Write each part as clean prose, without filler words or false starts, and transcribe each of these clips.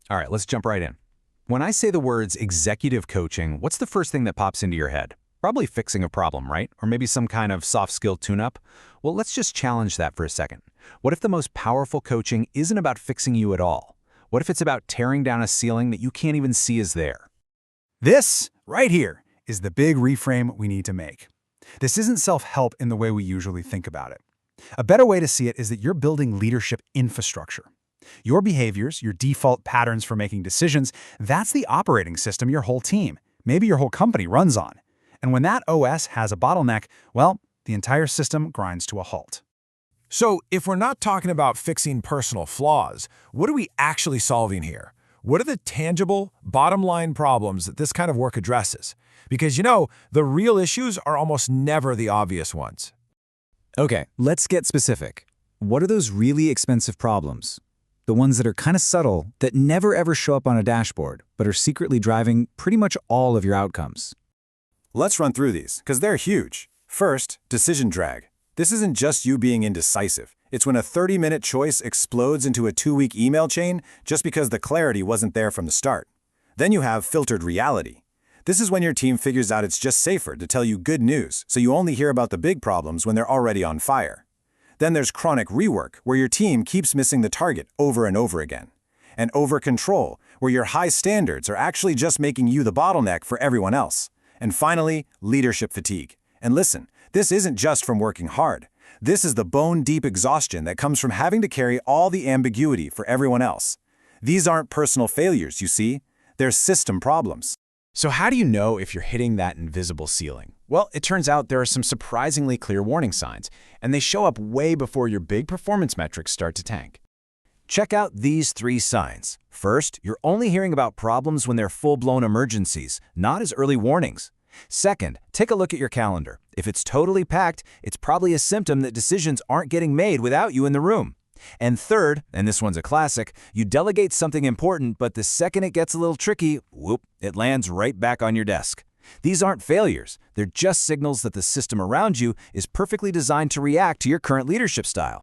All right, let's jump right in. When I say the words executive coaching, what's the first thing that pops into your head? Probably fixing a problem, right? Or maybe some kind of soft skill tune-up? Well, let's just challenge that for a second. What if the most powerful coaching isn't about fixing you at all? What if it's about tearing down a ceiling that you can't even see is there? This, right here, is the big reframe we need to make. This isn't self-help in the way we usually think about it. A better way to see it is that you're building leadership infrastructure. Your behaviors, your default patterns for making decisions, that's the operating system your whole team, maybe your whole company runs on. And when that OS has a bottleneck, well, the entire system grinds to a halt. So, if we're not talking about fixing personal flaws, what are we actually solving here? What are the tangible, bottom-line problems that this kind of work addresses? Because, the real issues are almost never the obvious ones. Okay, let's get specific. What are those really expensive problems? The ones that are kind of subtle, that never ever show up on a dashboard, but are secretly driving pretty much all of your outcomes. Let's run through these, because they're huge. First, decision drag. This isn't just you being indecisive. It's when a 30-minute choice explodes into a 2-week email chain just because the clarity wasn't there from the start. Then you have filtered reality. This is when your team figures out it's just safer to tell you good news, so you only hear about the big problems when they're already on fire. Then there's chronic rework, where your team keeps missing the target over and over again. And over-control, where your high standards are actually just making you the bottleneck for everyone else. And finally, leadership fatigue. And listen, this isn't just from working hard. This is the bone-deep exhaustion that comes from having to carry all the ambiguity for everyone else. These aren't personal failures, you see. They're system problems. So how do you know if you're hitting that invisible ceiling? Well, it turns out there are some surprisingly clear warning signs, and they show up way before your big performance metrics start to tank. Check out these 3 signs. First, you're only hearing about problems when they're full-blown emergencies, not as early warnings. Second, take a look at your calendar. If it's totally packed, it's probably a symptom that decisions aren't getting made without you in the room. And third, and this one's a classic, you delegate something important, but the second it gets a little tricky, whoop, it lands right back on your desk. These aren't failures. They're just signals that the system around you is perfectly designed to react to your current leadership style.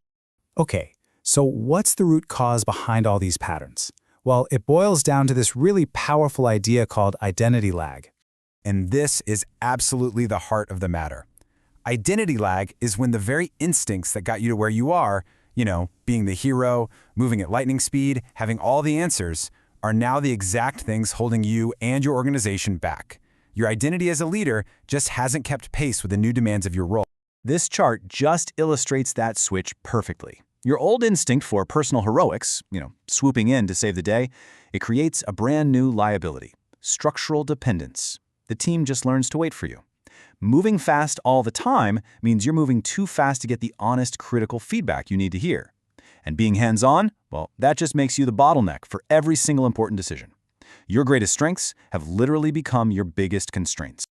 Okay, so what's the root cause behind all these patterns? Well, it boils down to this really powerful idea called identity lag. And this is absolutely the heart of the matter. Identity lag is when the very instincts that got you to where you are, being the hero, moving at lightning speed, having all the answers, are now the exact things holding you and your organization back. Your identity as a leader just hasn't kept pace with the new demands of your role. This chart just illustrates that switch perfectly. Your old instinct for personal heroics, swooping in to save the day, it creates a brand new liability, structural dependence. The team just learns to wait for you. Moving fast all the time means you're moving too fast to get the honest, critical feedback you need to hear. And being hands-on, well, that just makes you the bottleneck for every single important decision. Your greatest strengths have literally become your biggest constraints.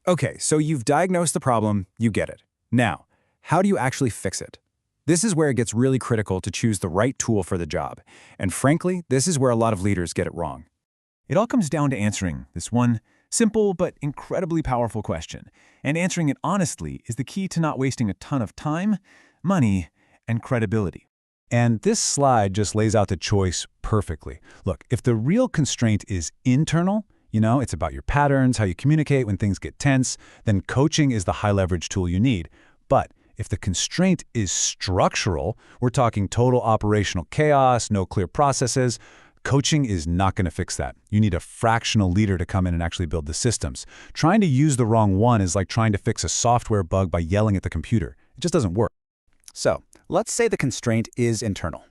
Okay, so you've diagnosed the problem, you get it. Now, how do you actually fix it? This is where it gets really critical to choose the right tool for the job. And frankly, this is where a lot of leaders get it wrong. It all comes down to answering this one simple but incredibly powerful question. And answering it honestly is the key to not wasting a ton of time, money, and credibility. And this slide just lays out the choice perfectly. Look, if the real constraint is internal, it's about your patterns, how you communicate when things get tense, then coaching is the high-leverage tool you need. But if the constraint is structural, we're talking total operational chaos, no clear processes, coaching is not going to fix that. You need a fractional leader to come in and actually build the systems. Trying to use the wrong one is like trying to fix a software bug by yelling at the computer. It just doesn't work. So, let's say the constraint is internal.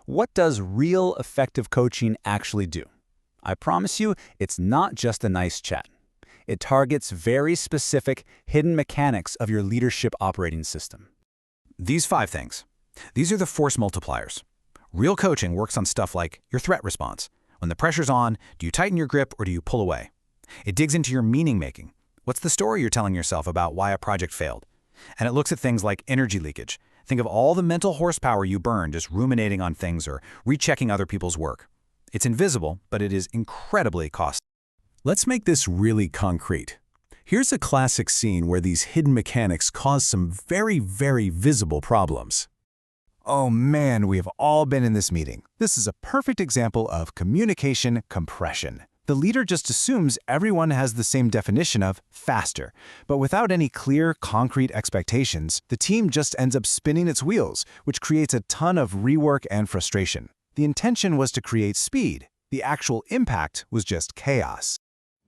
What does real effective coaching actually do? I promise you, it's not just a nice chat. It targets very specific, hidden mechanics of your leadership operating system. These 5 things. These are the force multipliers. Real coaching works on stuff like your threat response. When the pressure's on, do you tighten your grip or do you pull away? It digs into your meaning-making. What's the story you're telling yourself about why a project failed? And it looks at things like energy leakage. Think of all the mental horsepower you burn just ruminating on things or rechecking other people's work. It's invisible, but it is incredibly costly. Let's make this really concrete. Here's a classic scene where these hidden mechanics cause some very, very visible problems. Oh man, we have all been in this meeting. This is a perfect example of communication compression. The leader just assumes everyone has the same definition of faster, but without any clear, concrete expectations, the team just ends up spinning its wheels, which creates a ton of rework and frustration. The intention was to create speed. The actual impact was just chaos.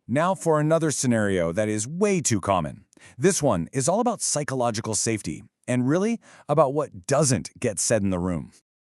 Now for another scenario that is way too common. This one is all about psychological safety, and really about what doesn't get said in the room.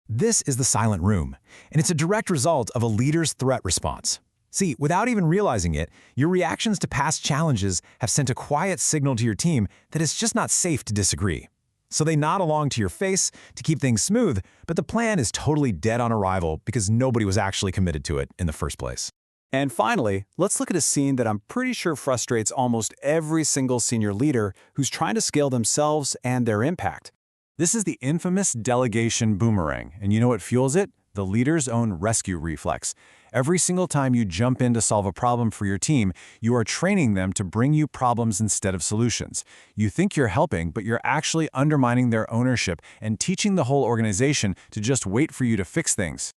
This is the silent room, and it's a direct result of a leader's threat response. See, without even realizing it, your reactions to past challenges have sent a quiet signal to your team that it's just not safe to disagree. So they nod along to your face to keep things smooth, but the plan is totally dead on arrival because nobody was actually committed to it in the first place. And finally, let's look at a scene that I'm pretty sure frustrates almost every single senior leader who's trying to scale themselves and their impact. This is the infamous delegation boomerang, and you know what fuels it? The leader's own rescue reflex. Every single time you jump in to solve a problem for your team, you are training them to bring you problems instead of solutions. You think you're helping, but you're actually undermining their ownership and teaching the whole organization to just wait for you to fix things.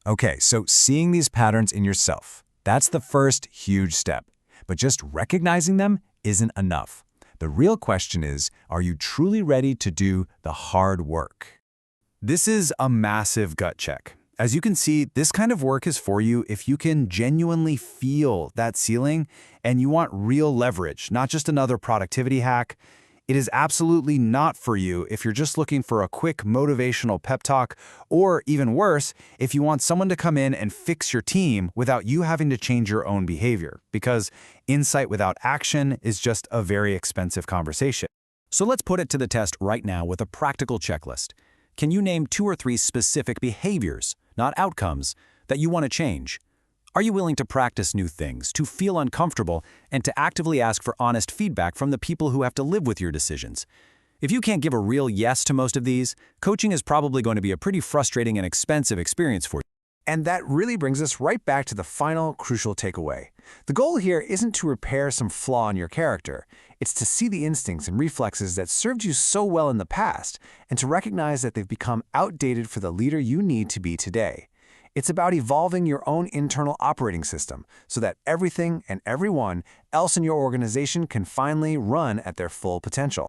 Okay, so seeing these patterns in yourself, that's the first huge step. But just recognizing them isn't enough. The real question is, are you truly ready to do the hard work? This is a massive gut check. As you can see, this kind of work is for you if you can genuinely feel that ceiling and you want real leverage, not just another productivity hack. It is absolutely not for you if you're just looking for a quick motivational pep talk, or even worse, if you want someone to come in and fix your team without you having to change your own behavior, because insight without action is just a very expensive conversation. So let's put it to the test right now with a practical checklist. Can you name 2 or 3 specific behaviors, not outcomes, that you want to change? Are you willing to practice new things, to feel uncomfortable, and to actively ask for honest feedback from the people who have to live with your decisions? If you can't give a real yes to most of these, coaching is probably going to be a pretty frustrating and expensive experience for you. And that really brings us right back to the final crucial takeaway. The goal here isn't to repair some flaw in your character. It's to see the instincts and reflexes that served you so well in the past and to recognize that they've become outdated for the leader you need to be today. It's about evolving your own internal operating system so that everything and everyone else in your organization can finally run at their full potential.